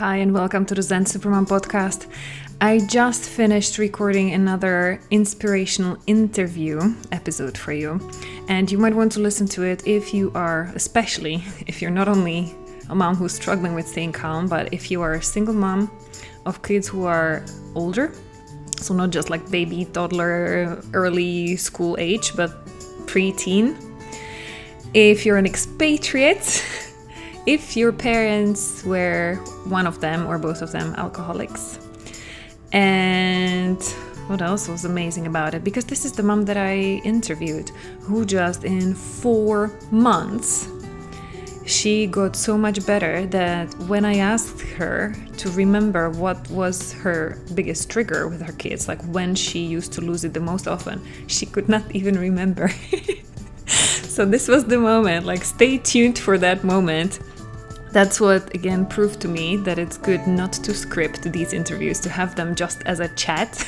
Hi and welcome to the Zen Supermom podcast. I just finished recording another inspirational interview episode for you, and you might want to listen to it especially if you're not only a mom who's struggling with staying calm, but if you are a single mom of kids who are older, so not just like baby, toddler, early school age, but pre-teen. If you're an expatriate, if your parents were one of them or both of them alcoholics. And what else was amazing about it? Because this is the mom that I interviewed, who just in 4 months, she got so much better that when I asked her to remember what was her biggest trigger with her kids, like when she used to lose it the most often, she could not even remember. So this was the moment, like stay tuned for that moment. That's what, again, proved to me that it's good not to script these interviews, to have them just as a chat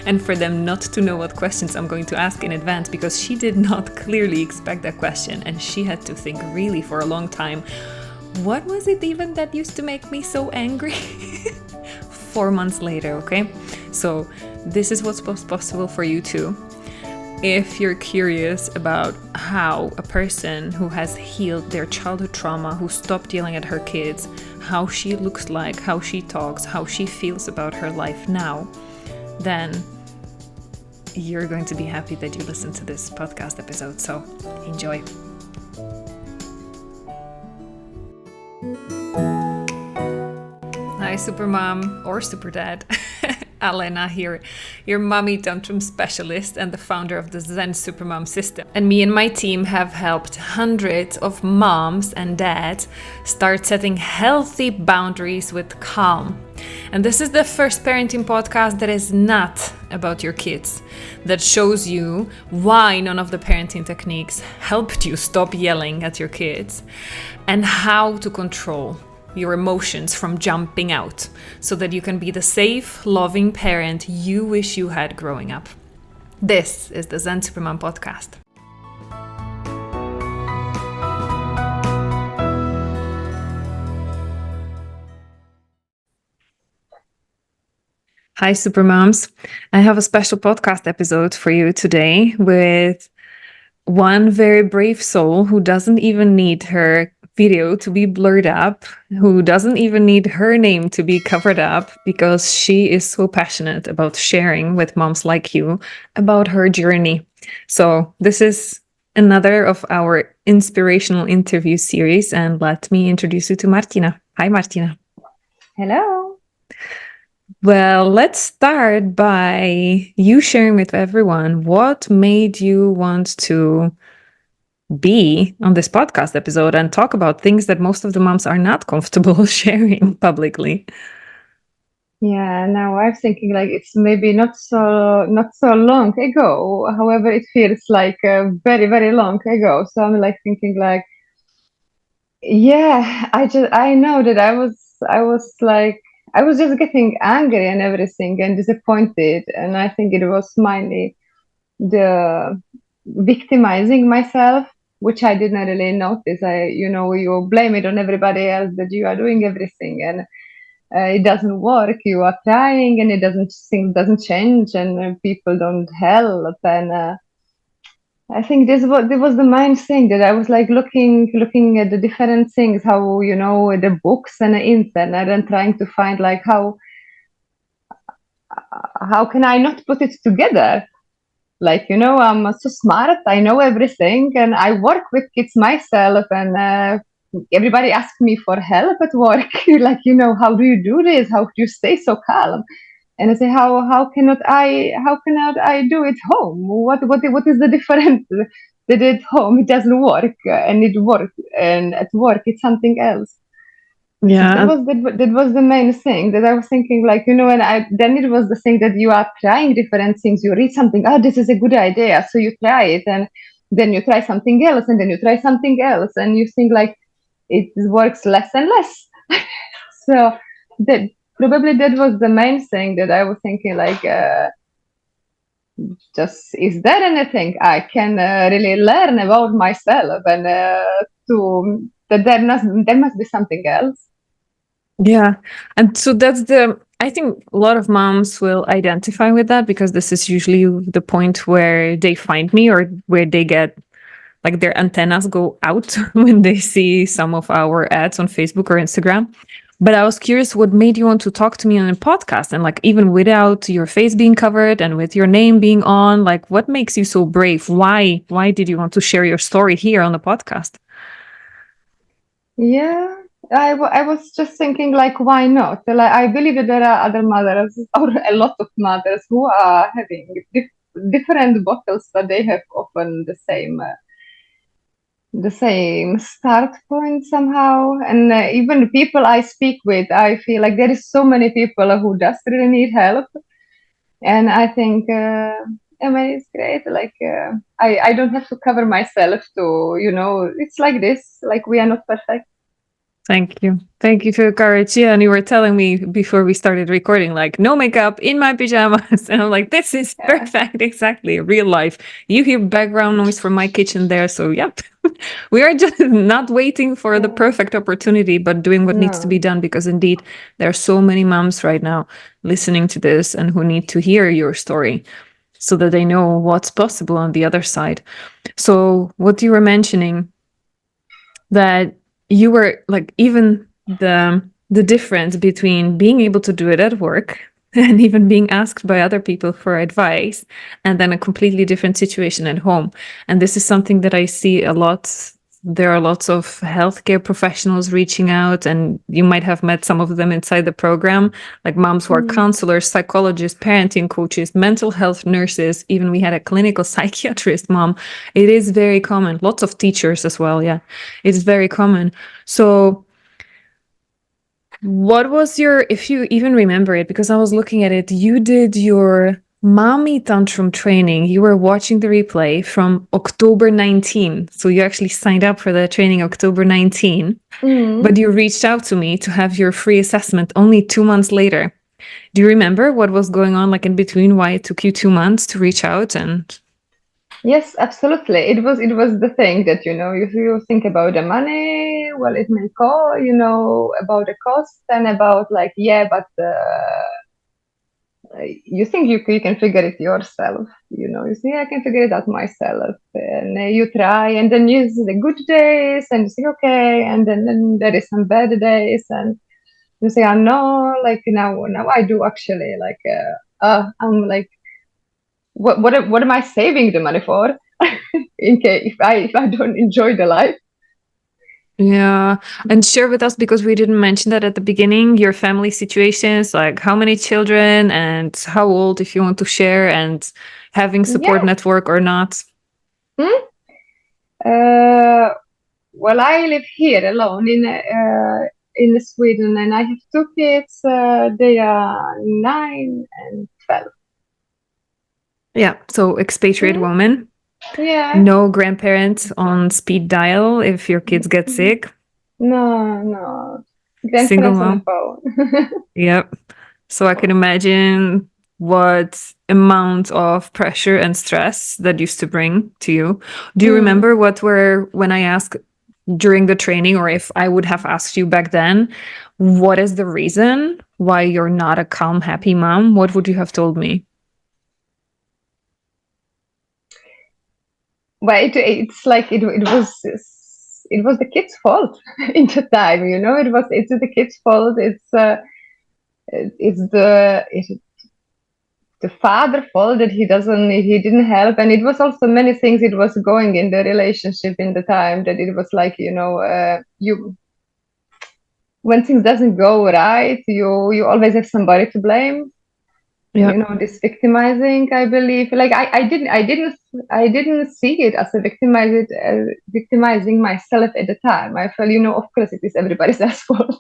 and for them not to know what questions I'm going to ask in advance, because she did not clearly expect that question and she had to think really for a long time, what was it even that used to make me so angry? 4 months later, okay? So this is what's possible for you too. If you're curious about how a person who has healed their childhood trauma, who stopped yelling at her kids, how she looks like, how she talks, how she feels about her life now, then you're going to be happy that you listened to this podcast episode. So enjoy. Hi, Supermom or Superdad. Alena here, your mommy tantrum specialist and the founder of the Zen Supermom system. And me and my team have helped hundreds of moms and dads start setting healthy boundaries with calm. And this is the first parenting podcast that is not about your kids, that shows you why none of the parenting techniques helped you stop yelling at your kids and how to control your emotions from jumping out so that you can be the safe, loving parent you wish you had growing up. This is the Zen Supermom podcast. Hi, Supermoms. I have a special podcast episode for you today with one very brave soul who doesn't even need her video to be blurred up, who doesn't even need her name to be covered up, because she is so passionate about sharing with moms like you about her journey. So this is another of our inspirational interview series, and let me introduce you to Martina. Hi, Martina. Hello. Well, let's start by you sharing with everyone what made you want to be on this podcast episode and talk about things that most of the moms are not comfortable sharing publicly. Yeah, now I'm thinking like it's maybe not so long ago. However, it feels like very, very long ago. So I'm like thinking like, yeah, I know that I was just getting angry and everything and disappointed, and I think it was mainly the victimizing myself, which I didn't really notice. You blame it on everybody else that you are doing everything, and it doesn't work. You are trying, and things doesn't change, and people don't help. And I think this was the main thing, that I was like looking at the different things, how the books and the internet, and trying to find like how can I not put it together. Like, I'm so smart, I know everything, and I work with kids myself, and everybody asks me for help at work. Like, how do you do this? How do you stay so calm? And I say, how cannot I do it home? What is the difference? That at home it doesn't work, and it works, and at work it's something else. Yeah. That was the main thing that I was thinking, like, and then it was the thing that you are trying different things. You read something, oh, this is a good idea, so you try it, and then you try something else, and then you try something else, and you think like it works less and less. So that that was the main thing that I was thinking, like, just, is there anything I can really learn about myself, and there must be something else. Yeah. And so I think a lot of moms will identify with that because this is usually the point where they find me or where they get like their antennas go out when they see some of our ads on Facebook or Instagram. But I was curious what made you want to talk to me on a podcast and like even without your face being covered and with your name being on, like what makes you so brave? Why did you want to share your story here on the podcast? Yeah, I was just thinking, like, why not? Like, I believe that there are other mothers, or a lot of mothers, who are having different bottles, but they have often the same start point somehow. And even people I speak with, I feel like there is so many people who just really need help. And I think, Emma is great. Like, I don't have to cover myself to, it's like this. Like, we are not perfect. Thank you. Thank you for your courage. Yeah, and you were telling me before we started recording, like, no makeup in my pajamas. And I'm like, this is Yeah. perfect. Exactly. Real life. You hear background noise from my kitchen there. So, yep. We are just not waiting for the Yeah. perfect opportunity, but doing what needs to be No. done because indeed, there are so many moms right now listening to this and who need to hear your story so that they know what's possible on the other side. So, what you were mentioning that you were like even the difference between being able to do it at work and even being asked by other people for advice and then a completely different situation at home. And this is something that I see a lot. There are lots of healthcare professionals reaching out, and you might have met some of them inside the program, like moms who are Mm. counselors, psychologists, parenting coaches, mental health nurses. Even we had a clinical psychiatrist mom. It is very common. Lots of teachers as well. Yeah, it's very common. So, what was if you even remember it, because I was looking at it, you did your mommy tantrum training. You were watching the replay from October 19. So, you actually signed up for the training October 19, but Mm. you reached out to me to have your free assessment only 2 months later. Do you remember what was going on like in between? Why it took you 2 months to reach out? And Yes, absolutely. It was the thing that, if you think about the money, well, it may call, about the cost and about like, yeah, but you think you can figure it yourself. You think I can figure it out myself, and you try, and then you see the good days, and you think okay, and then there is some bad days, and you say, oh no, like now I do actually like, I'm like, what am I saving the money for? In case if I don't enjoy the life. yeah, and share with us because we didn't mention that at the beginning, your family situations, like how many children and how old, if you want to share, and having support Yes. network or not. Hmm? Uh, well, I live here alone in Sweden, and I have two kids. They are 9 and 12. Yeah, so expatriate Hmm? woman, Yeah. no grandparents on speed dial if your kids get sick, No, no. single Grandparents on the mom. phone. Yep. So I can imagine what amount of pressure and stress that used to bring to you. Do you Mm. remember when I asked during the training, or if I would have asked you back then, what is the reason why you're not a calm, happy mom? What would you have told me? But it's like it was the kid's fault in the time. It's the kid's fault. It's the father fault that he didn't help, and it was also many things it was going in the relationship in the time that it was like, you when things doesn't go right, you always have somebody to blame. Yeah. This victimizing, I believe, like I didn't see it as a victimizing myself at the time. I felt, of course it is everybody's fault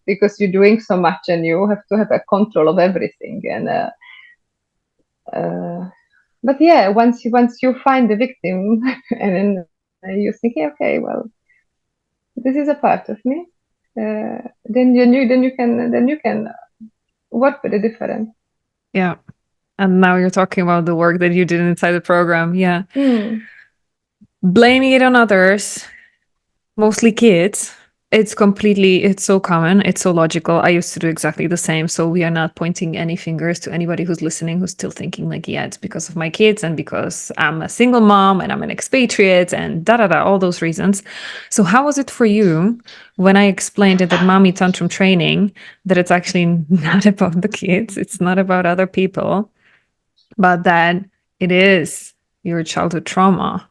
because you're doing so much and you have to have a control of everything. And uh, but yeah, once you find the victim and then you think, yeah, okay, well, this is a part of me. Then you can work with the difference. Yeah. And now you're talking about the work that you did inside the program. Yeah. Hmm. Blaming it on others, mostly kids. It's so common. It's so logical. I used to do exactly the same. So we are not pointing any fingers to anybody who's listening who's still thinking like, yeah, it's because of my kids and because I'm a single mom and I'm an expatriate and da da da, all those reasons. So how was it for you when I explained it that mommy tantrum training, that it's actually not about the kids, it's not about other people, but that it is your childhood trauma?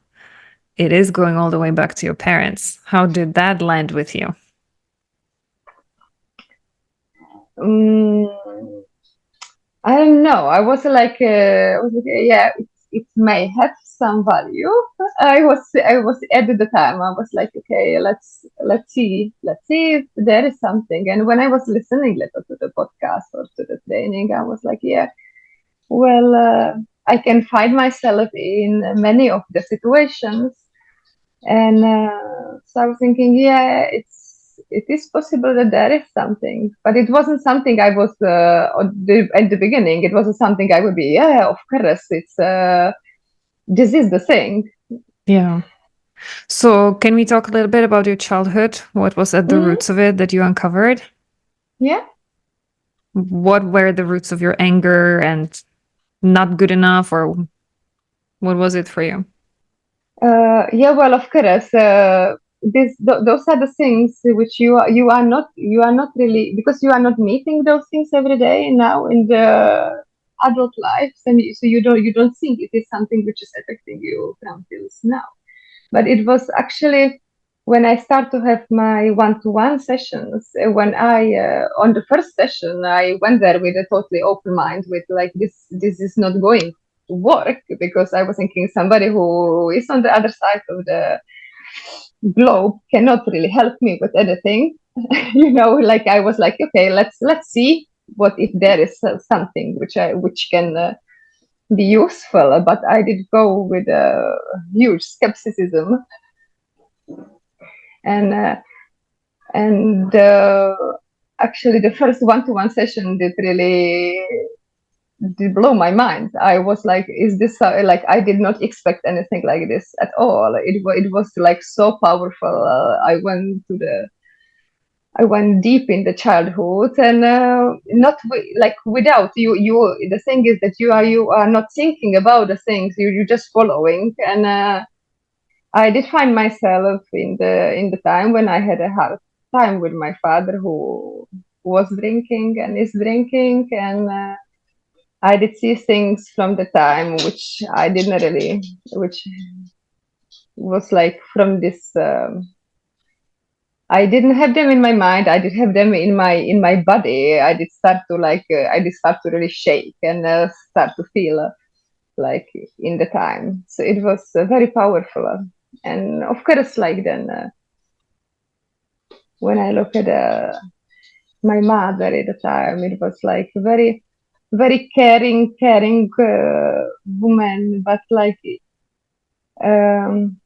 It is going all the way back to your parents. How did that land with you? Mm, I don't know. Yeah, it may have some value. I was at the time. I was like, okay, let's see if there is something. And when I was listening little to the podcast or to the training, I was like, yeah, well, I can find myself in many of the situations. And so I was thinking, yeah, it is possible that there is something, but it wasn't something I was at the beginning. It wasn't something I would be. Yeah, of course, it's this is the thing. Yeah. So, can we talk a little bit about your childhood? What was at the Mm, roots of it that you uncovered? yeah. What were the roots of your anger and not good enough, or what was it for you? Yeah, well, of course, those are the things which you are not really, because you are not meeting those things every day now in the adult life, and so you don't think it is something which is affecting you from till now. But it was actually when I start to have my one-to-one sessions. When I on the first session, I went there with a totally open mind, with like this is not going to work, because I was thinking somebody who is on the other side of the globe cannot really help me with anything. Like I was like, okay, let's see what if there is something which can be useful. But I did go with a huge skepticism, and actually the first one-to-one session did blow my mind. I was like, is this like, I did not expect anything like this at all. It was like so powerful. I went deep in the childhood, and not like without you. The thing is that you are not thinking about the things. You just following. And I did find myself in the time when I had a hard time with my father, who was drinking and is drinking. And I did see things from the time which I didn't really, which was like from this. I didn't have them in my mind. I did have them in my body. I did start to really shake, and start to feel like in the time. So it was very powerful. And of course, like then when I look at my mother at the time, it was like very, very caring woman, but like um,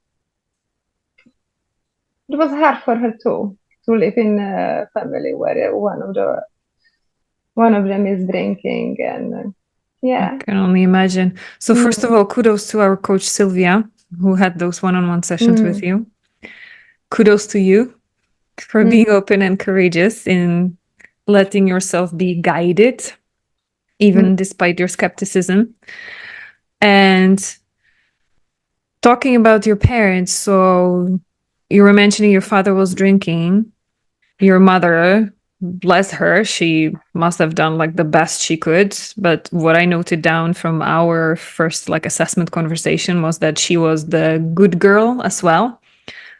it was hard for her too to live in a family where one of them is drinking. And I yeah. can only imagine. So, first of Mm, all, kudos to our coach Sylvia, who had those one-on-one sessions with mm, you. Kudos to you for mm, being open and courageous in letting yourself be guided, mm, even despite your skepticism. And talking about your parents, so you were mentioning your father was drinking. Your mother, bless her, she must have done like the best she could. But what I noted down from our first like assessment conversation was that she was the good girl as well.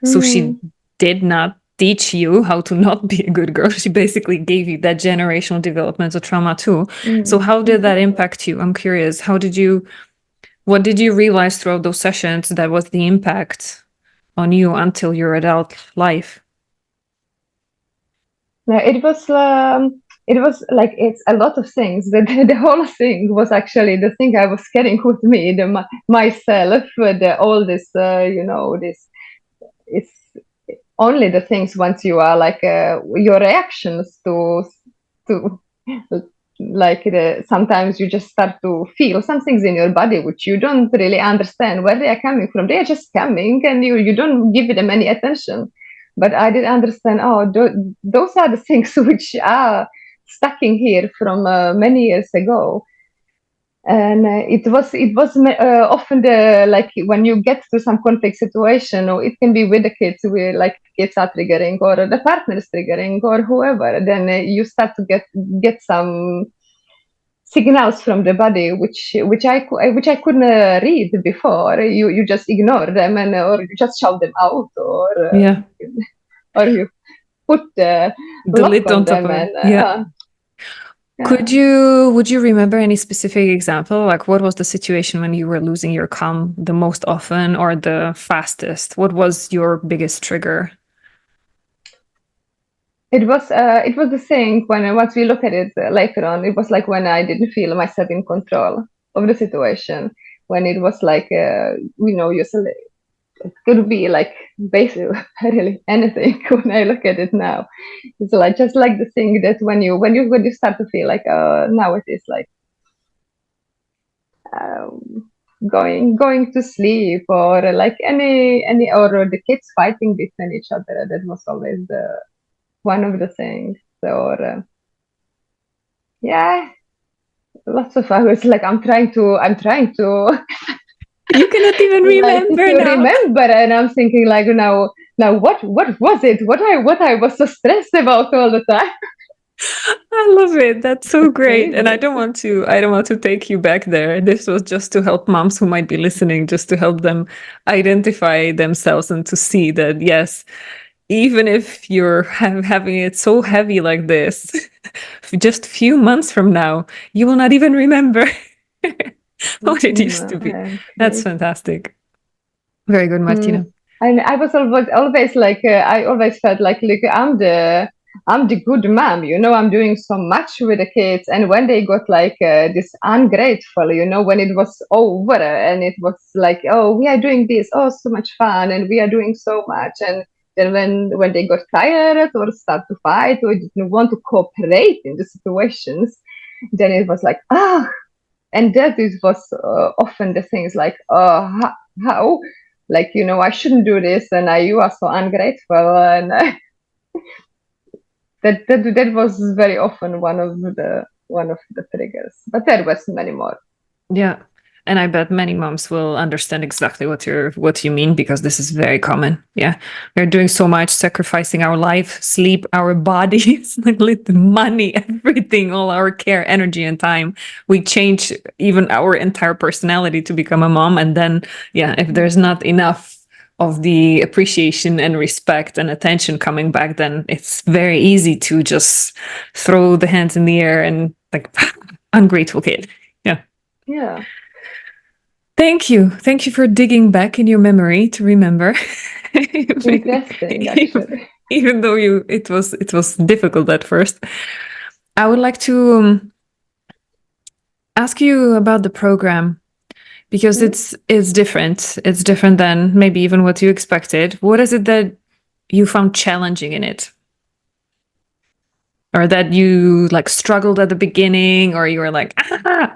So she mm, did not teach you how to not be a good girl. She basically gave you that generational developmental trauma too. So mm. how did that impact you? I'm curious. What did you realize throughout those sessions that was the impact on you until your adult life? No, it was like it's a lot of things. The whole thing was actually the thing I was carrying with me, myself, all this, this. It's only the things once you are like your reactions to like sometimes you just start to feel some things in your body which you don't really understand where they are coming from. They are just coming, and you don't give them any attention. But I didn't understand, those are the things which are stuck in here from many years ago. And often the, like, when you get to some conflict situation, or it can be with the kids, where like kids are triggering, or the partner is triggering, or whoever, then you start to get some signals from the body which I couldn't read before. You just ignore them, and or you just shout them out, Yeah. or you put the The lock lid on on top them, of it. and Yeah. yeah. Would you remember any specific example? Like, what was the situation when you were losing your calm the most often or the fastest? What was your biggest trigger? It was the thing when, once we look at it later on, it was like when I didn't feel myself in control of the situation, when it was like, usually it could be like basically really anything. When I look at it now, it's like just like the thing that when you start to feel like, now it is like, um, going to sleep, or like any or the kids fighting between each other. That was always the one of the things. Or yeah, lots of hours. Like I'm trying to You cannot even like remember to now. remember, and I'm thinking like, now what was it? What I was so stressed about all the time. I love it. That's so It's great. And crazy. I don't want to take you back there. This was just to help moms who might be listening, just to help them identify themselves and to see that, yes, even if you're having it so heavy like this, just a few months from now, you will not even remember what it used to be. That's Crazy. fantastic. Very good, Martina. And I was always like, I always felt like, I'm the good mom, I'm doing so much with the kids. And when they got like this ungrateful, when it was over, and it was like, oh, we are doing this, oh, so much fun, and we are doing so much. And then when they got tired or start to fight or didn't want to cooperate in the situations, then it was like, and that is was often the things like, how, like, I shouldn't do this, and you are so ungrateful, and that was very often one of the triggers, but there was many more. Yeah. And I bet many moms will understand exactly what you mean, because this is very common. Yeah. We're doing so much, sacrificing our life, sleep, our bodies, like money, everything, all our care, energy, and time. We change even our entire personality to become a mom. And then, yeah, if there's not enough of the appreciation and respect and attention coming back, then it's very easy to just throw the hands in the air and like, ungrateful kid. Yeah. Yeah, Thank you. Thank you for digging back in your memory to remember. interesting, actually. Even though it was difficult at first. I would like to ask you about the program, because Mhm. it's different. It's different than maybe even what you expected. What is it that you found challenging in it? Or that you like struggled at the beginning, or you were like, ah.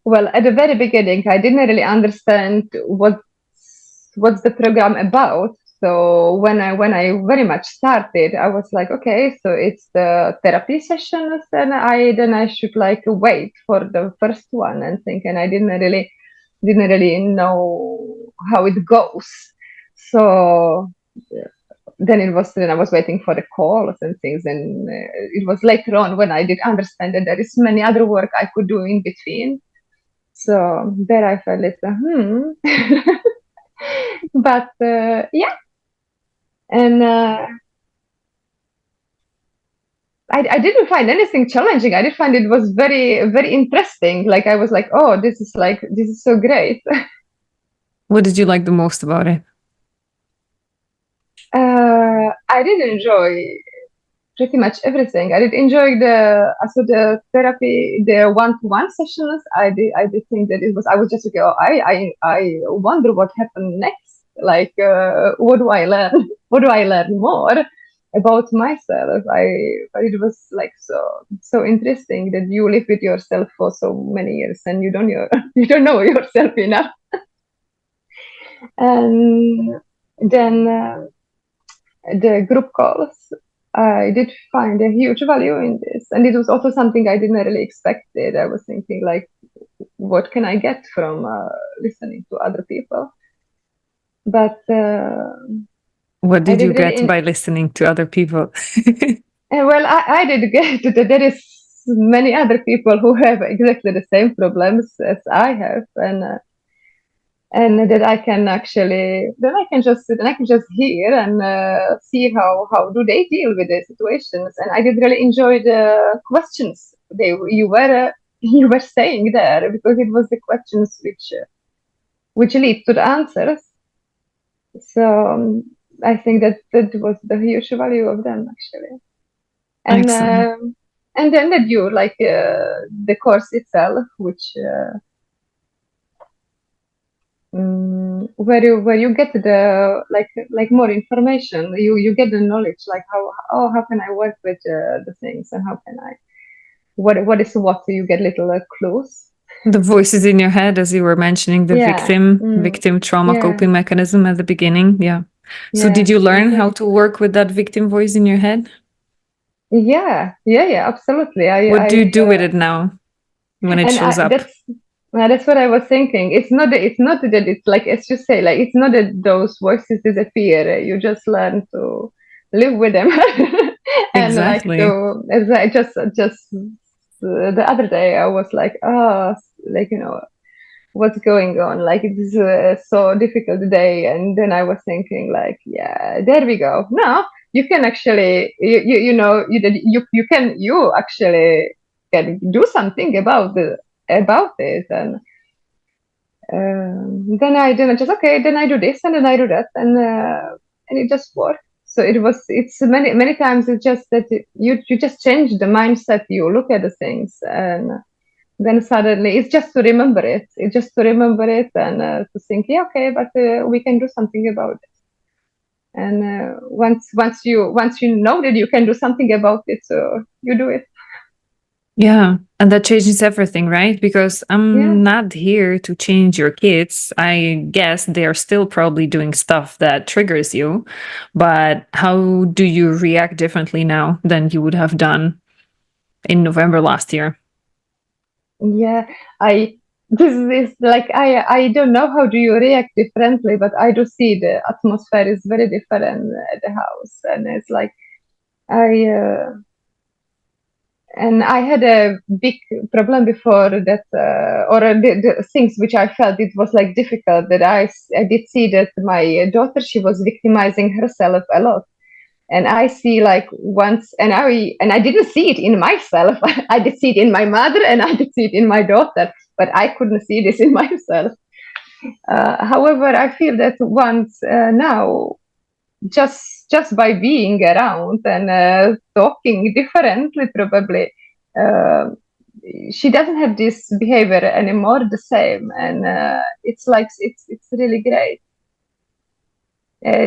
Well, at the very beginning, I didn't really understand what's the program about. So when I very much started, I was like, okay, so it's the therapy sessions, and I should like wait for the first one and think, and I didn't really know how it goes. So then I was waiting for the calls and things, and it was later on when I did understand that there is many other work I could do in between. So there I felt it, but yeah, and I didn't find anything challenging. I did find it was very, very interesting. Like I was like, oh, this is so great. What did you like the most about it? I did enjoy pretty much everything. I did enjoy the therapy, the one-to-one sessions. I did think that it was. I was just like, oh, I wonder what happened next. Like, what do I learn? What do I learn more about myself? It was like so interesting that you live with yourself for so many years and you don't know yourself enough. And then the group calls, I did find a huge value in this, and it was also something I didn't really expected. I was thinking like, what can I get from listening to other people? But What I did you did get really by listening to other people? well, I did get that there is many other people who have exactly the same problems as I have, and that I can actually then I can just hear and see how do they deal with the situations. And I did really enjoy the questions you were you were saying there, because it was the questions which lead to the answers. So I think that was the huge value of them actually. And Excellent. and then that you like the course itself, which where you get the like more information, you get the knowledge, like how can I work with the things, and how can I what is what, so you get little clues. The voices in your head, as you were mentioning, the Yeah. victim trauma Yeah. coping mechanism at the beginning. Yeah. So did Yeah, you learn how to exactly. work with that victim voice in your head? Yeah, absolutely. What do you do with it now when it And shows up? that's what I was thinking. It's not that it's like, as you say, like it's not that those voices disappear. You just learn to live with them, and like Exactly. to as I just the other day I was like, oh, like what's going on? Like it is so difficult day, and then I was thinking like, yeah, there we go. Now you can actually you actually can do something about it. And then I didn't just okay, then I do this and then I do that, and it just worked. So it's many times it's just that you just change the mindset, you look at the things, and then suddenly it's just to remember it. It's just to remember it, and to think, yeah, okay, but we can do something about it. And once you know that you can do something about it, so you do it. Yeah. And that changes everything, right? Because Yeah. I'm not here to change your kids. I guess they're still probably doing stuff that triggers you. But how do you react differently now than you would have done in November last year? Yeah, I this is like I don't know how do you react differently, but I do see the atmosphere is very different at the house, and it's like I and I had a big problem before that, or the things which I felt it was like difficult, that I did see that my daughter, she was victimizing herself a lot. And I see like once, and I didn't see it in myself. I did see it in my mother, and I did see it in my daughter, but I couldn't see this in myself. However, I feel that once now, just by being around and talking differently, probably uh, she doesn't have this behavior anymore the same, and it's like it's really great.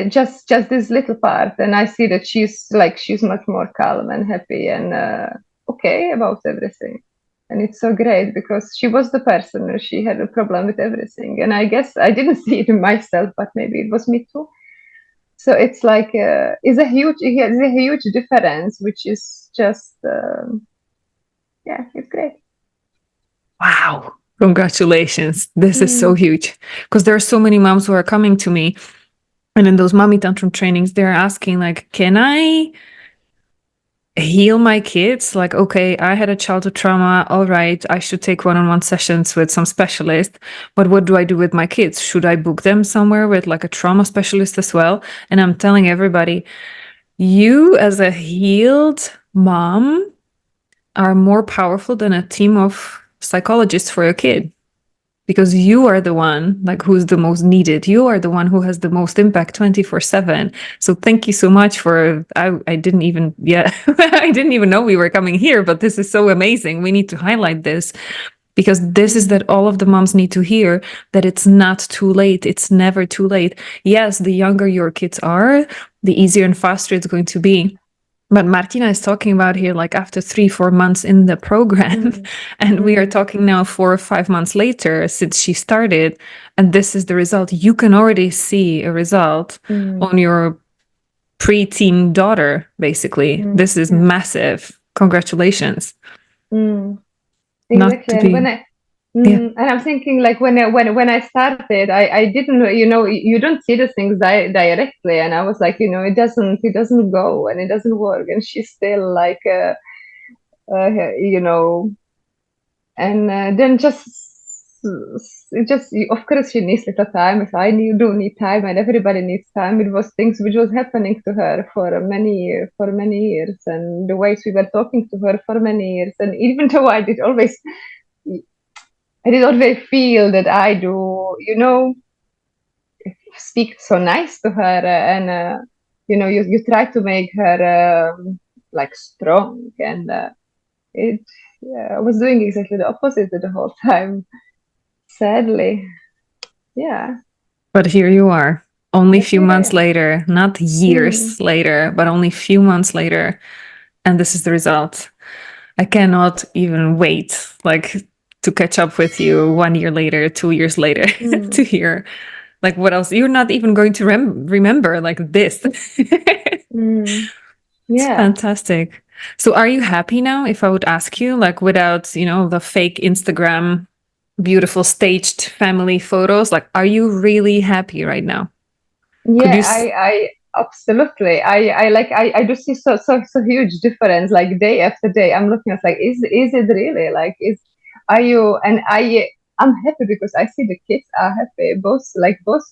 Just this little part, and I see that she's much more calm and happy and okay about everything. And it's so great, because she was the person who she had a problem with everything, and I guess I didn't see it in myself, but maybe it was me too. So it's like it's a huge difference, which is just yeah, it's great. Wow. Congratulations. This is so Mm. huge. Because there are so many moms who are coming to me. And in those mommy tantrum trainings, they're asking, like, can I heal my kids? Like, okay, I had a childhood trauma. All right, I should take one-on-one sessions with some specialist. But what do I do with my kids? Should I book them somewhere with like a trauma specialist as well? And I'm telling everybody, you as a healed mom are more powerful than a team of psychologists for your kid, because you are the one like who's the most needed. You are the one who has the most impact 24/7. So thank you so much for I didn't even I didn't even know we were coming here, but this is so amazing. We need to highlight this, because this is that all of the moms need to hear, that it's not too late. It's never too late. Yes, the younger your kids are, the easier and faster it's going to be. But Martina is talking about here, like after 3-4 months in the program, and we are talking now 4 or 5 months later since she started, and this is the result. You can already see a result on your preteen daughter, basically. This is massive. Congratulations. Not Exactly. to And when be, I yeah. and I'm thinking like when I started, I didn't know, you don't see the things directly, and I was like, it doesn't go and it doesn't work, and she's still like uh you know then just of course she needs little time. If I do need time, and everybody needs time. It was things which was happening to her for many years, and the ways we were talking to her for many years, and even though I did always feel that I do, speak so nice to her, and you try to make her like strong, and it yeah, I was doing exactly the opposite the whole time, sadly. Yeah, But here you are, only a but few here I months am. later, not Mm, years later, but only a few months later. And this is the result. I cannot even wait, like, to catch up with you 1 year later, 2 years later, to mm, hear, like, what else. You're not even going to remember, like, this. mm. It's Yeah, fantastic. So, are you happy now? If I would ask you, like, without, the fake Instagram, beautiful staged family photos, like, are you really happy right now? Could yeah, you? I absolutely. I do see so huge difference, like day after day. I'm looking at like, is it really like is are you and I'm happy because I see the kids are happy. Both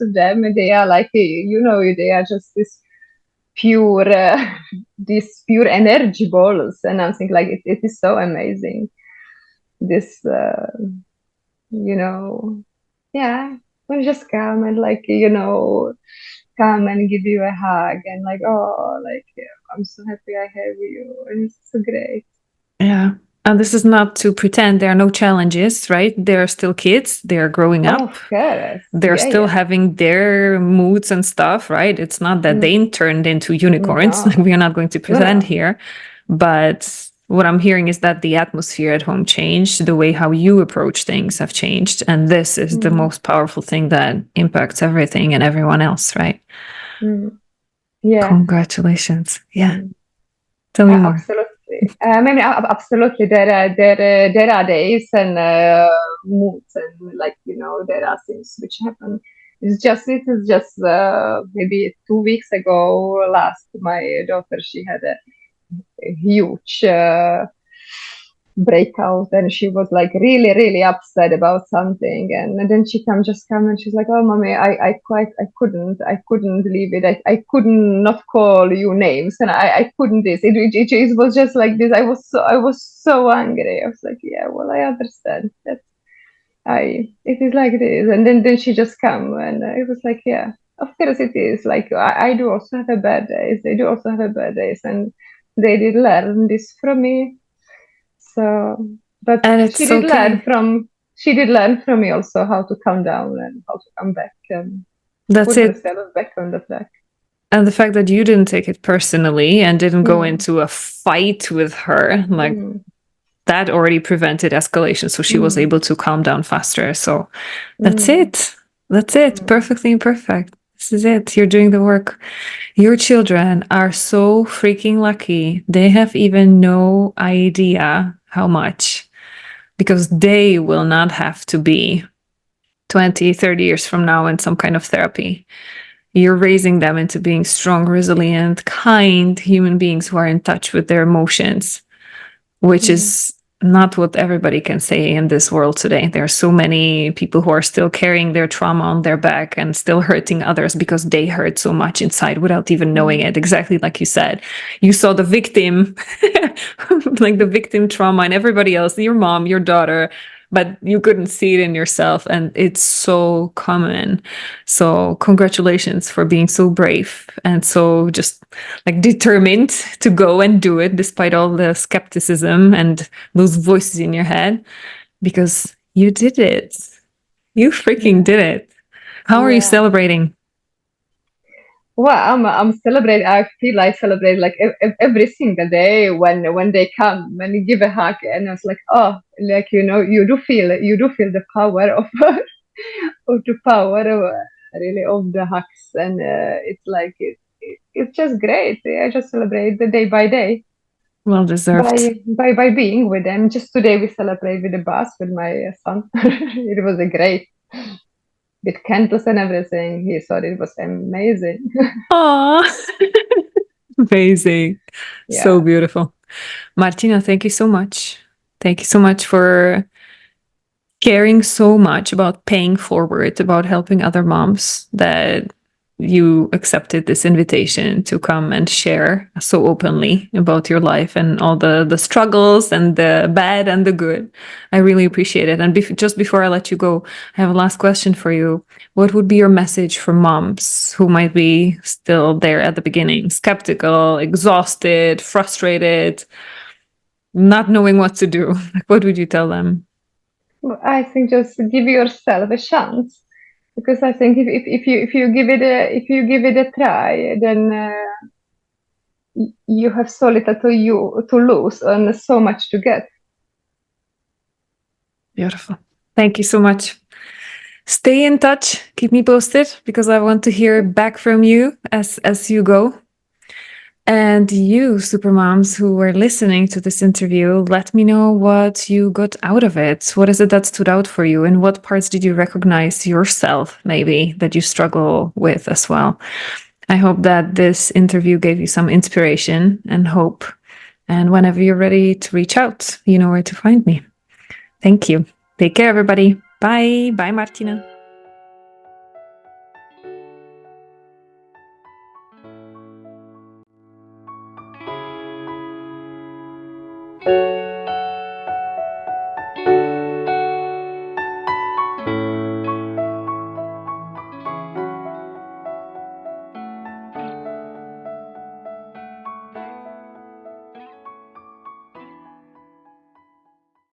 of them, they are like, they are just pure these pure energy balls, and I'm thinking like it is so amazing. This you know yeah, when just come and like come and give you a hug, and like, oh, like, yeah, I'm so happy I have you, and it's so great. Yeah. And this is not to pretend there are no challenges, right? They're still kids, they're growing Oh, up, of course. they're Yeah, still yeah. having their moods and stuff, right? It's not that they Mm, turned into unicorns. Like, no, we are not going to no, pretend no. here. But what I'm hearing is that the atmosphere at home changed, the way how you approach things have changed. And this is the Mm, most powerful thing that impacts everything and everyone else, right? mm, yeah. Congratulations. Yeah. Mm. Tell me more. Absolutely. Maybe absolutely. There are days and moods, and like, there are things which happen. It is just maybe 2 weeks ago. Last, my daughter, she had a huge breakout, and she was like really really upset about something, and then she come and she's like, oh mommy, I couldn't leave it. I couldn't not call you names, and I couldn't this. It was just like this. I was so angry. I was like, yeah, well, I understand that. It is like this. And then she just come, and it was like, yeah, of course it is. Like, I do also have a bad days. They do also have a bad days, and they did learn this from me. So, but And she it's did learn okay. from she did learn from me also how to calm down and how to come back and That's put it. herself back on the track. And the fact that you didn't take it personally and didn't go Mm, into a fight with her, like, mm, that already prevented escalation. So she was mm, able to calm down faster. So that's mm, it. That's it. mm, Perfectly imperfect. This is it. You're doing the work. Your children are so freaking lucky. They have even no idea how much, because they will not have to be 20, 30 years from now in some kind of therapy. You're raising them into being strong, resilient, kind human beings who are in touch with their emotions, which mm, is not what everybody can say in this world today. There are so many people who are still carrying their trauma on their back and still hurting others because they hurt so much inside without even knowing mm, it. Exactly like you said. You saw the victim, like the victim trauma and everybody else, your mom, your daughter, but you couldn't see it in yourself. And it's so common. So, congratulations for being so brave and so just like determined to go and do it despite all the skepticism and those voices in your head, because you did it. You freaking yeah, did it. How are you yeah. celebrating? Well, I'm celebrate. I feel I celebrate like every single day when they come and you give a hug, and I was like, oh, like you do feel the power of of the power of really of the hugs, and it's like it's just great. I just celebrate the day by day Well deserved. by being with them. Just today we celebrate with the bus with my son. It was a great with candles and everything. He thought it was amazing. Aw, amazing. So Yeah. beautiful. Martina, thank you so much. Thank you so much for caring so much about paying forward, about helping other moms, that you accepted this invitation to come and share so openly about your life and all the struggles and the bad and the good. I really appreciate it. And just before I let you go, I have a last question for you. What would be your message for moms who might be still there at the beginning, skeptical, exhausted, frustrated, not knowing what to do? What would you tell them? I think just give yourself a chance, because I think if you give it a try, then you have so little to lose and so much to get. Beautiful. Thank you so much. Stay in touch. Keep me posted because I want to hear back from you as you go. And you, supermoms who were listening to this interview, let me know what you got out of it. What is it that stood out for you? And what parts did you recognize yourself, maybe, that you struggle with as well? I hope that this interview gave you some inspiration and hope. And whenever you're ready to reach out, you know where to find me. Thank you. Take care, everybody. Bye. Bye, Martina.